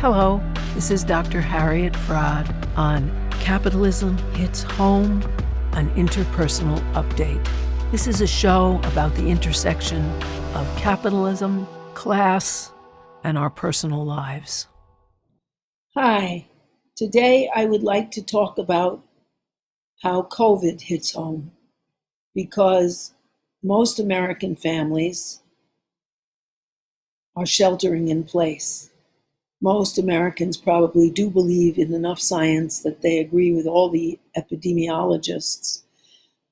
Hello, this is Dr. Harriet Fraad on Capitalism Hits Home, an interpersonal update. This is a show about the intersection of capitalism, class, and our personal lives. Hi, today I would like to talk about how COVID hits home, because most American families are sheltering in place. Most Americans probably do believe in enough science that they agree with all the epidemiologists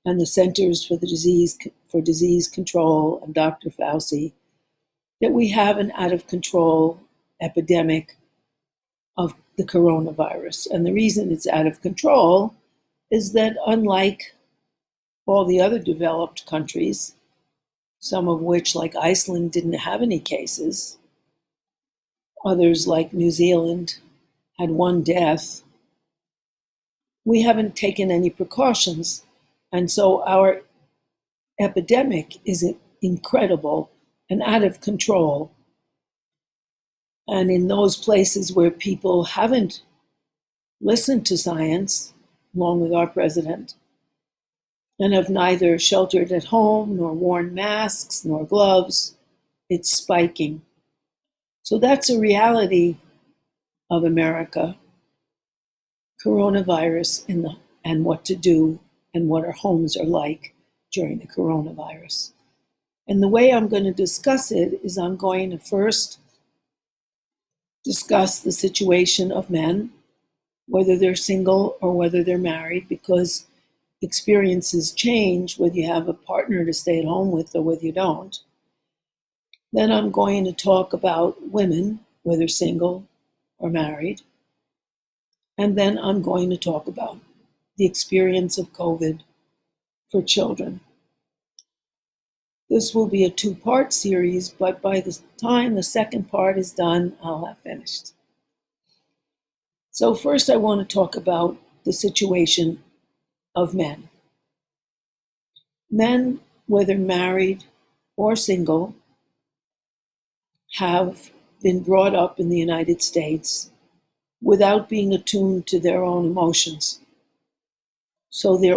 and the Centers for Disease Control and Dr. Fauci that we have an out-of-control epidemic of the coronavirus. And the reason it's out of control is that, unlike all the other developed countries, some of which, like Iceland, didn't have any cases, others, like New Zealand, had one death, we haven't taken any precautions. And so our epidemic is incredible and out of control. And in those places where people haven't listened to science, along with our president, and have neither sheltered at home nor worn masks nor gloves, it's spiking. So that's a reality of America, coronavirus and what to do and what our homes are like during the coronavirus. And the way I'm going to discuss it is I'm going to first discuss the situation of men, whether they're single or whether they're married, because experiences change whether you have a partner to stay at home with or whether you don't. Then I'm going to talk about women, whether single or married. And then I'm going to talk about the experience of COVID for children. This will be a two-part series, but by the time the second part is done, I'll have finished. So first I want to talk about the situation of men. Men, whether married or single, have been brought up in the United States without being attuned to their own emotions. So they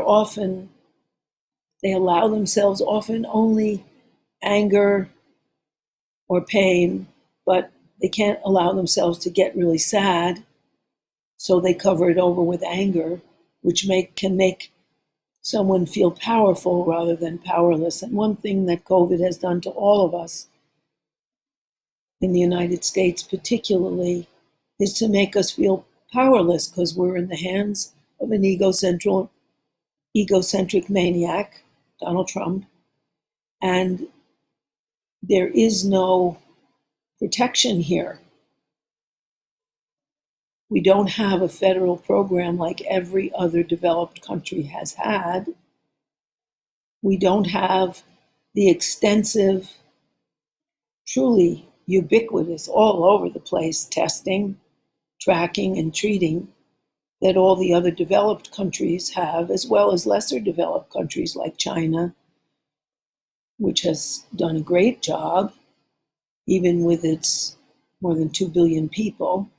allow themselves often only anger or pain, but they can't allow themselves to get really sad. So they cover it over with anger, which can make someone feel powerful rather than powerless. And one thing that COVID has done to all of us, in the United States particularly, is to make us feel powerless because we're in the hands of an egocentric maniac, Donald Trump, and there is no protection here. We don't have a federal program like every other developed country has had. We don't have the extensive, truly ubiquitous, all over the place testing, tracking, and treating that all the other developed countries have, as well as lesser developed countries like China, which has done a great job, even with its more than 2 billion people,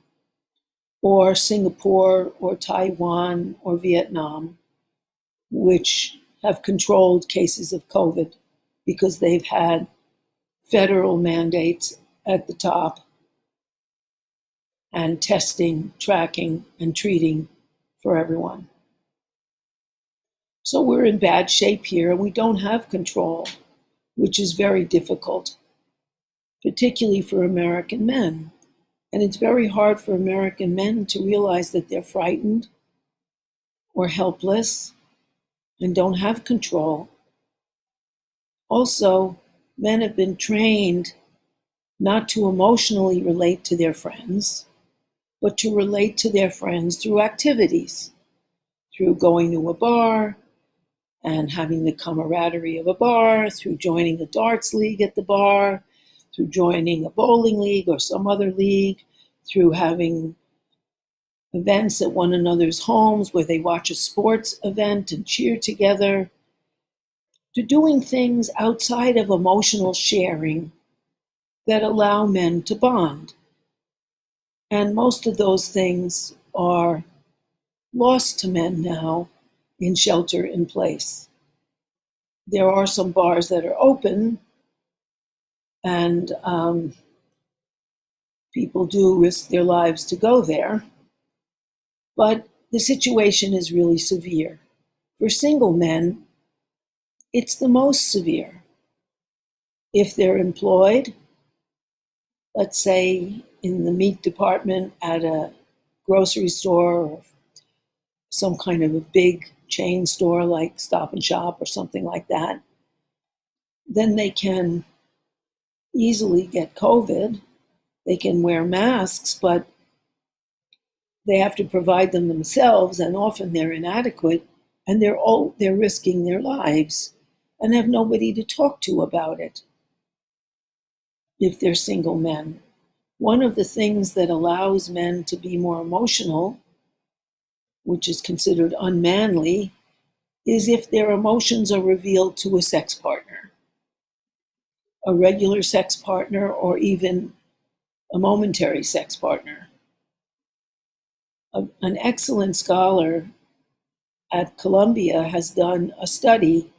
or Singapore or Taiwan or Vietnam, which have controlled cases of COVID because they've had federal mandates at the top and testing, tracking, and treating for everyone. So we're in bad shape here, and we don't have control, which is very difficult, particularly for American men. And it's very hard for American men to realize that they're frightened or helpless and don't have control. Also, men have been trained not to emotionally relate to their friends, but to relate to their friends through activities, through going to a bar and having the camaraderie of a bar, through joining a darts league at the bar, through joining a bowling league or some other league, through having events at one another's homes where they watch a sports event and cheer together, to doing things outside of emotional sharing that allow men to bond. And most of those things are lost to men now in shelter in place. There are some bars that are open, and people do risk their lives to go there, but the situation is really severe. For single men, it's the most severe. If they're employed, let's say in the meat department at a grocery store or some kind of a big chain store like Stop and Shop or something like that, then they can easily get COVID. They can wear masks, but they have to provide them themselves, and often they're inadequate, and they're risking their lives and have nobody to talk to about it if they're single men. One of the things that allows men to be more emotional, which is considered unmanly, is if their emotions are revealed to a sex partner, a regular sex partner, or even a momentary sex partner. An excellent scholar at Columbia has done a study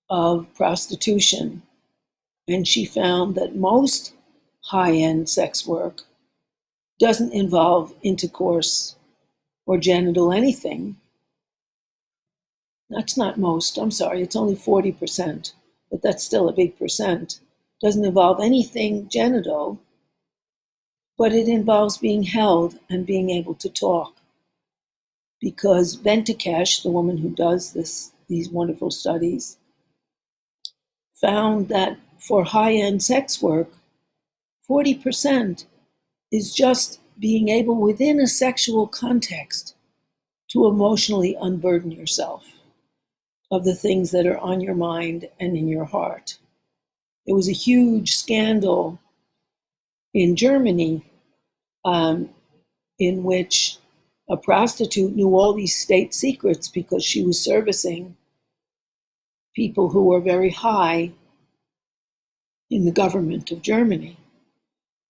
of prostitution, and she found that most high-end sex work doesn't involve intercourse or genital anything. That's not most, I'm sorry, it's only 40%, but that's still a big percent. Doesn't involve anything genital, but it involves being held and being able to talk. Because Ventukesh, the woman who does these wonderful studies, found that for high-end sex work, 40% is just being able, within a sexual context, to emotionally unburden yourself of the things that are on your mind and in your heart. There was a huge scandal in Germany in which a prostitute knew all these state secrets because she was servicing people who were very high in the government of Germany.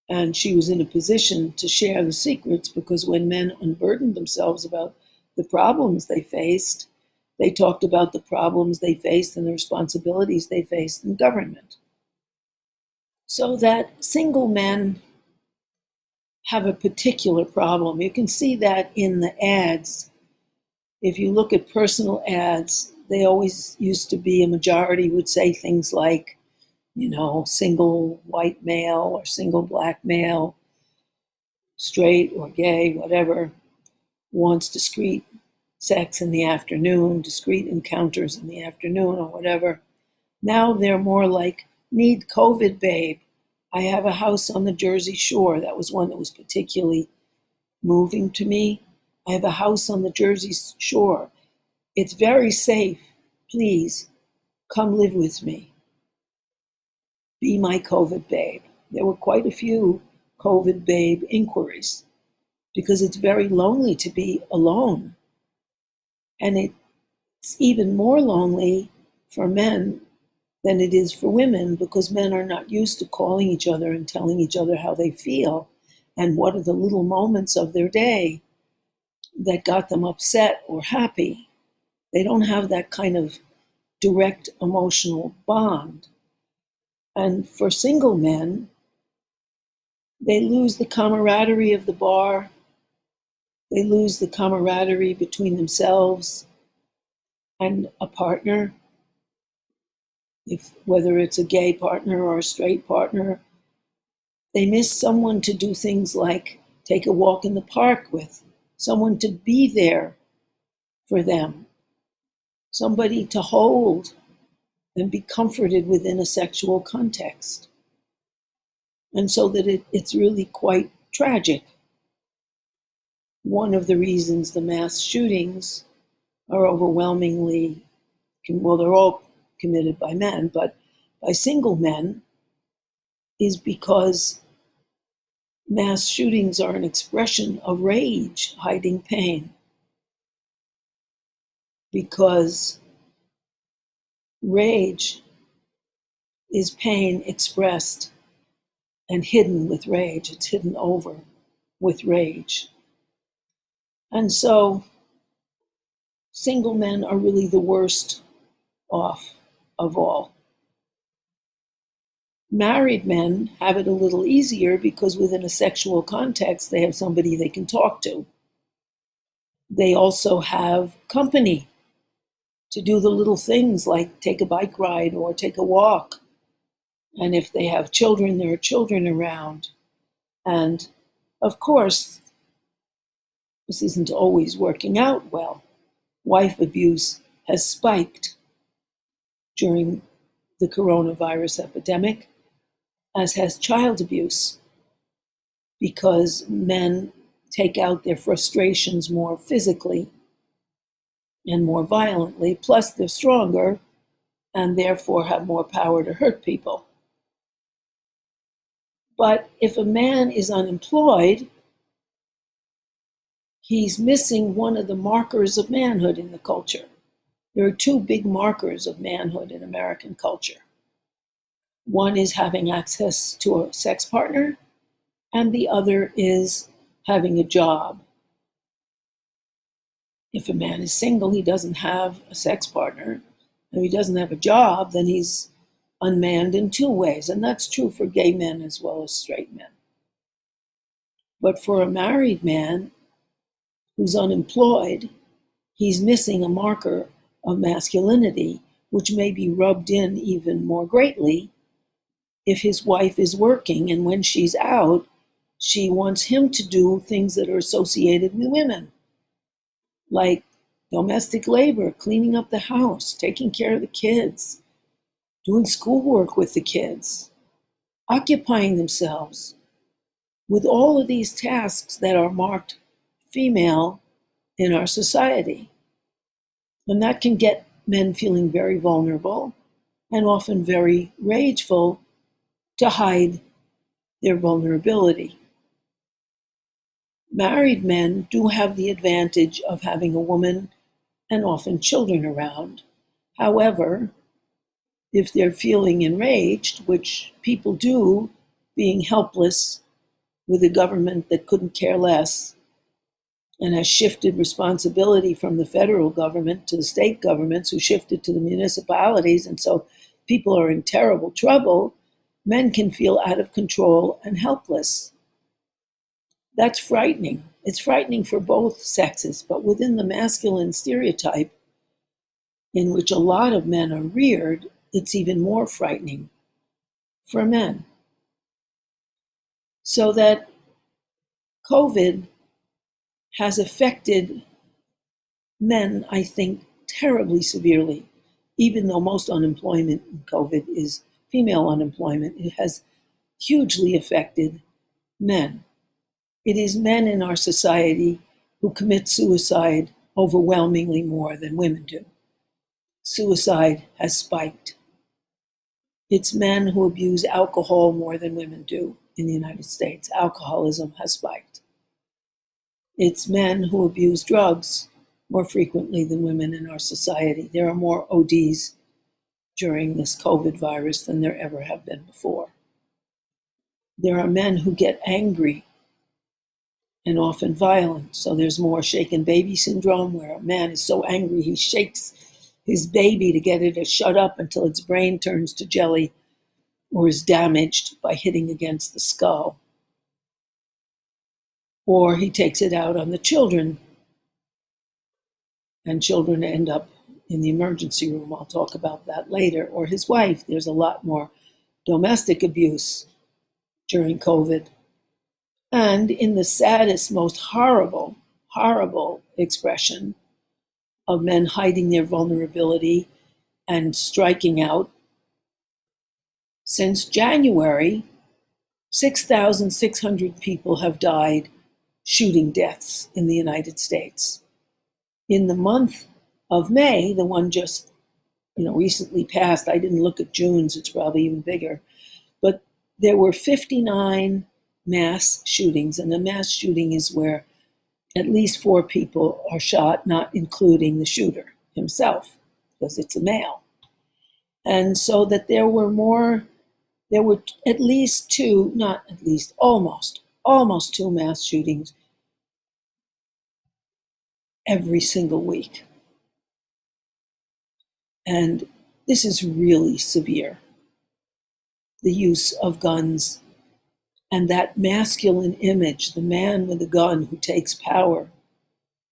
And she was in a position to share the secrets because when men unburdened themselves about the problems they faced, they talked about the problems they faced and the responsibilities they faced in government. So that single men have a particular problem. You can see that in the ads. If you look at personal ads, they always used to be, a majority would say things like, single white male or single black male, straight or gay, whatever, wants discreet sex in the afternoon, discreet encounters in the afternoon or whatever. Now they're more like, need COVID, babe. I have a house on the Jersey Shore. That was one that was particularly moving to me. I have a house on the Jersey Shore. It's very safe. Please come live with me. Be my COVID babe. There were quite a few COVID babe inquiries because it's very lonely to be alone. And it's even more lonely for men than it is for women because men are not used to calling each other and telling each other how they feel and what are the little moments of their day that got them upset or happy. They don't have that kind of direct emotional bond. And for single men, they lose the camaraderie of the bar. They lose the camaraderie between themselves and a partner. Whether it's a gay partner or a straight partner, they miss someone to do things like take a walk in the park with, someone to be there for them, somebody to hold and be comforted within a sexual context. And so that it's really quite tragic. One of the reasons the mass shootings are overwhelmingly, well, they're all committed by men, but by single men, is because mass shootings are an expression of rage, hiding pain. Because rage is pain expressed and hidden with rage. It's hidden over. with rage. And so single men are really the worst off of all. Married men have it a little easier because within a sexual context, they have somebody they can talk to. They also have company to do the little things like take a bike ride or take a walk. And if they have children, there are children around. And of course, this isn't always working out well. Wife abuse has spiked during the coronavirus epidemic, as has child abuse, because men take out their frustrations more physically and more violently, plus they're stronger and therefore have more power to hurt people. But if a man is unemployed, he's missing one of the markers of manhood in the culture. There are two big markers of manhood in American culture. One is having access to a sex partner, and the other is having a job. If a man is single, he doesn't have a sex partner. If he doesn't have a job, then he's unmanned in two ways, and that's true for gay men as well as straight men. But for a married man who's unemployed, he's missing a marker of masculinity, which may be rubbed in even more greatly if his wife is working, and when she's out, she wants him to do things that are associated with women, like domestic labor, cleaning up the house, taking care of the kids, doing schoolwork with the kids, occupying themselves with all of these tasks that are marked female in our society. And that can get men feeling very vulnerable and often very rageful to hide their vulnerability. Married men do have the advantage of having a woman and often children around. However, if they're feeling enraged, which people do, being helpless with a government that couldn't care less and has shifted responsibility from the federal government to the state governments, who shifted to the municipalities, and so people are in terrible trouble, men can feel out of control and helpless. That's frightening. It's frightening for both sexes, but within the masculine stereotype in which a lot of men are reared, it's even more frightening for men. So that COVID has affected men, I think, terribly severely. Even though most unemployment in COVID is female unemployment, it has hugely affected men. It is men in our society who commit suicide overwhelmingly more than women do. Suicide has spiked. It's men who abuse alcohol more than women do in the United States. Alcoholism has spiked. It's men who abuse drugs more frequently than women in our society. There are more ODs during this COVID virus than there ever have been before. There are men who get angry and often violent. So there's more shaken baby syndrome, where a man is so angry he shakes his baby to get it to shut up until its brain turns to jelly or is damaged by hitting against the skull. Or he takes it out on the children, and children end up in the emergency room. I'll talk about that later. Or his wife. There's a lot more domestic abuse during COVID. And in the saddest, most horrible expression of men hiding their vulnerability and striking out, since January, 6,600 people have died shooting deaths in the United States. In the month of May, the one just recently passed, I didn't look at June's, it's probably even bigger, but there were 59 mass shootings, and a mass shooting is where at least 4 people are shot, not including the shooter himself, because it's a male. And so that there were at least two, not at least, almost almost 2 mass shootings every single week. And this is really severe, the use of guns and that masculine image, the man with a gun who takes power,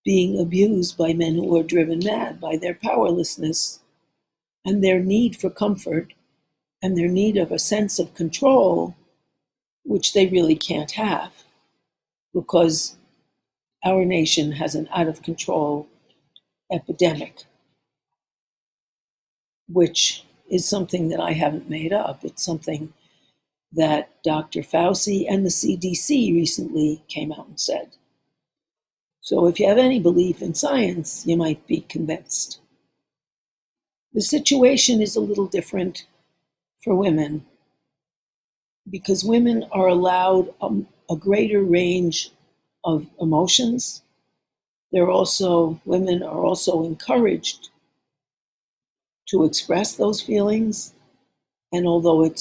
being abused by men who are driven mad by their powerlessness and their need for comfort and their need of a sense of control, which they really can't have because our nation has an out of control epidemic, which is something that I haven't made up. It's something that Dr. Fauci and the CDC recently came out and said. So if you have any belief in science, you might be convinced. The situation is a little different for women because women are allowed a greater range of emotions. Women are also encouraged to express those feelings. And although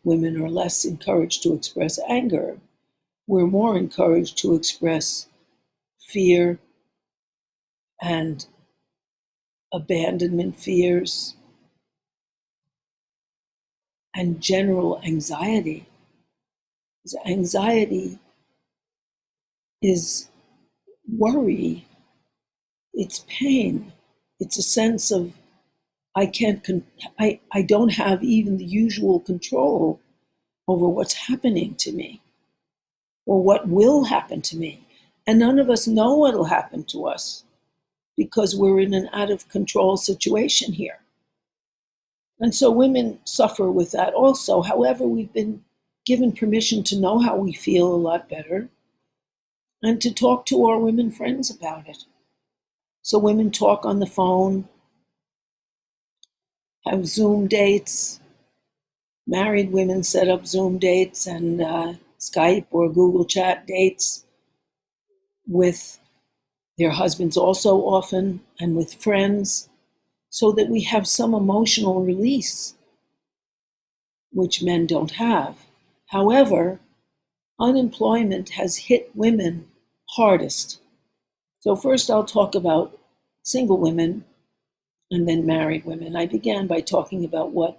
women are less encouraged to express anger, we're more encouraged to express fear and abandonment fears and general anxiety. Anxiety is worry, it's pain, it's a sense of I don't have even the usual control over what's happening to me or what will happen to me. And none of us know what will happen to us because we're in an out of control situation here. And so women suffer with that also. However, we've been given permission to know how we feel a lot better and to talk to our women friends about it. So women talk on the phone, have Zoom dates. Married women set up Zoom dates and Skype or Google Chat dates with their husbands also often and with friends so that we have some emotional release, which men don't have. However, unemployment has hit women hardest. So first I'll talk about single women and then married women. I began by talking about what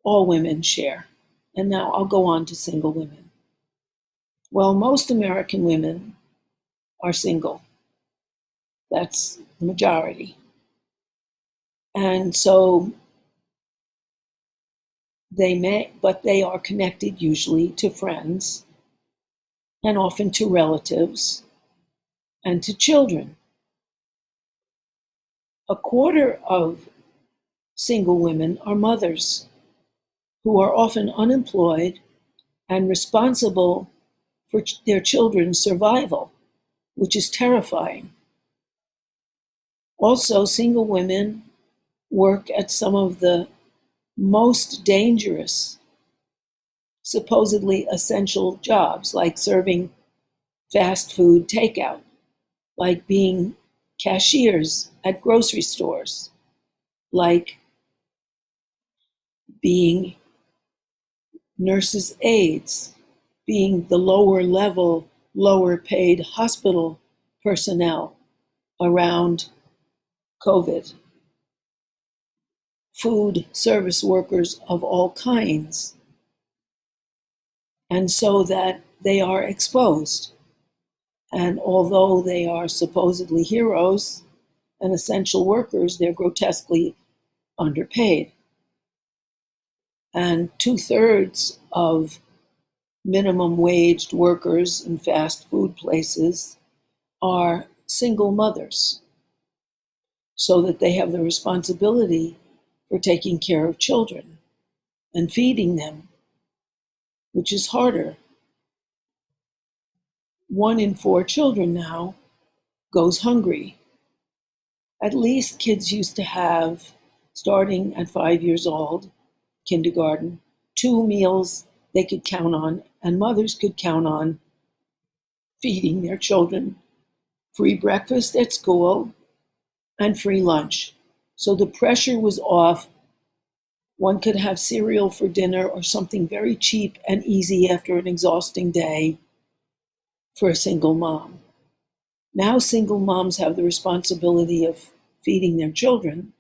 all women share. And now I'll go on to single women. Well, most American women are single. That's the majority. And so but they are connected usually to friends and often to relatives and to children. A quarter of single women are mothers who are often unemployed and responsible for their children's survival, which is terrifying. Also, single women work at some of the most dangerous, supposedly essential jobs, like serving fast food takeout, like being cashiers at grocery stores, like being nurses' aides, being the lower level, lower paid hospital personnel around COVID, food service workers of all kinds. And so that they are exposed. And although they are supposedly heroes and essential workers, they're grotesquely underpaid. And 2/3 of minimum waged workers in fast food places are single mothers, so that they have the responsibility for taking care of children and feeding them, which is harder. 1 in 4 children now goes hungry. At least kids used to have, starting at 5 years old, kindergarten, 2 meals they could count on, and mothers could count on feeding their children, free breakfast at school and free lunch. So the pressure was off. One could have cereal for dinner or something very cheap and easy after an exhausting day. for a single mom. Now single moms have the responsibility of feeding their children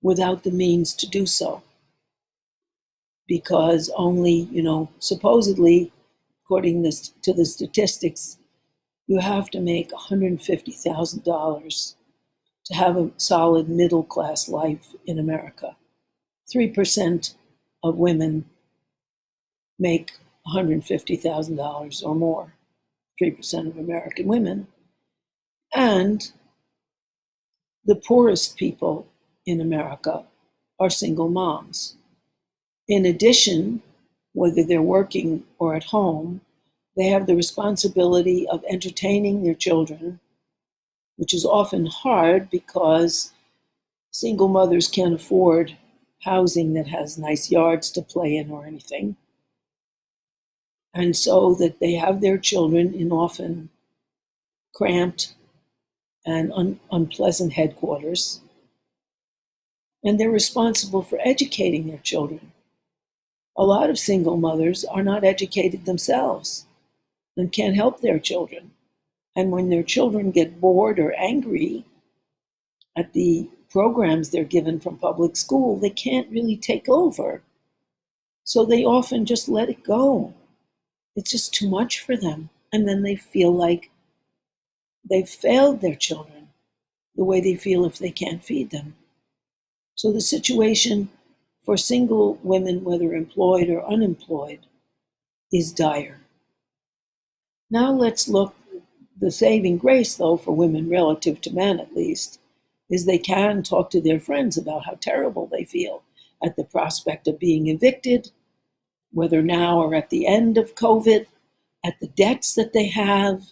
without the means to do so, because only, supposedly, according to the statistics, you have to make $150,000 to have a solid middle class life in America. 3% of women make $150,000 or more, 3% of American women. And the poorest people in America are single moms. In addition, whether they're working or at home, they have the responsibility of entertaining their children, which is often hard because single mothers can't afford housing that has nice yards to play in or anything. And so that they have their children in often cramped and unpleasant headquarters. And they're responsible for educating their children. A lot of single mothers are not educated themselves and can't help their children. And when their children get bored or angry at the programs they're given from public school, they can't really take over. So they often just let it go. It's just too much for them. And then they feel like they've failed their children the way they feel if they can't feed them. So the situation for single women, whether employed or unemployed, is dire. Now let's look. The saving grace, though, for women relative to men at least, is they can talk to their friends about how terrible they feel at the prospect of being evicted, whether now or at the end of COVID, at the debts that they have,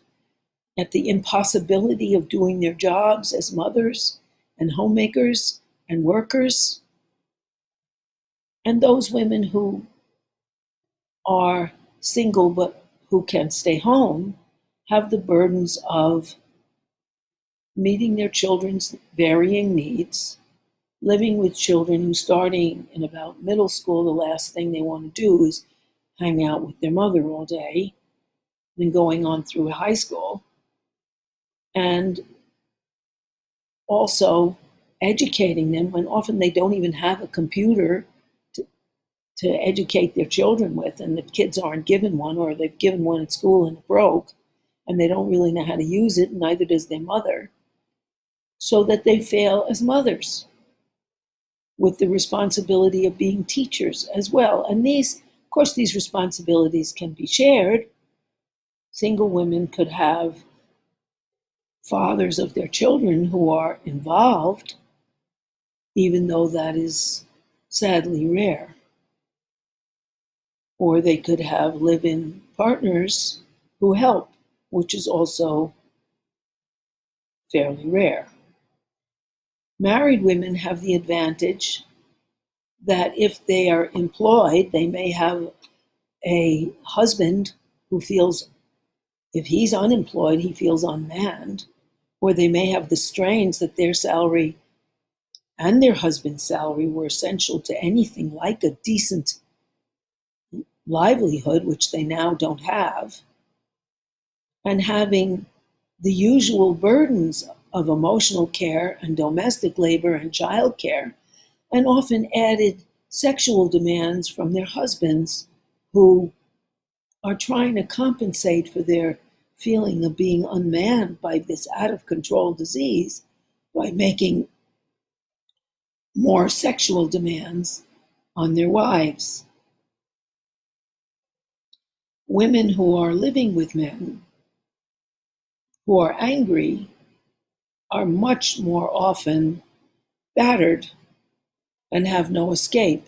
at the impossibility of doing their jobs as mothers and homemakers and workers. And those women who are single but who can stay home have the burdens of meeting their children's varying needs, living with children who, starting in about middle school, the last thing they want to do is hang out with their mother all day, then going on through high school, and also educating them when often they don't even have a computer to educate their children with, and the kids aren't given one, or they've given one at school and it broke, and they don't really know how to use it, and neither does their mother, so that they fail as mothers with the responsibility of being teachers as well. And these, of course, these responsibilities can be shared. Single women could have fathers of their children who are involved, even though that is sadly rare. Or they could have live-in partners who help, which is also fairly rare. Married women have the advantage that if they are employed, they may have a husband who feels, if he's unemployed, he feels unmanned, or they may have the strains that their salary and their husband's salary were essential to anything like a decent livelihood, which they now don't have, and having the usual burdens of emotional care and domestic labor and child care, and often added sexual demands from their husbands who are trying to compensate for their feeling of being unmanned by this out of control disease by making more sexual demands on their wives. Women who are living with men who are angry are much more often battered and have no escape.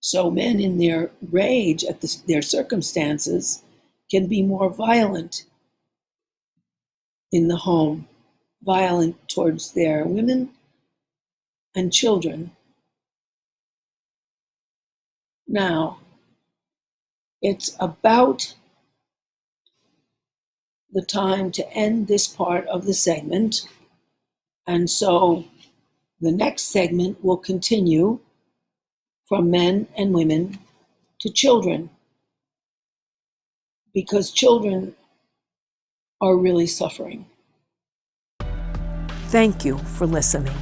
So men in their rage at their circumstances can be more violent in the home, violent towards their women and children. Now, it's about the time to end this part of the segment, and so the next segment will continue from men and women to children. because children are really suffering. Thank you for listening.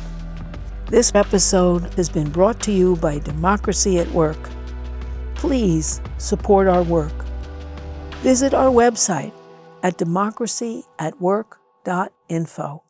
This episode has been brought to you by Democracy at Work. Please support our work. Visit our website at democracyatwork.info.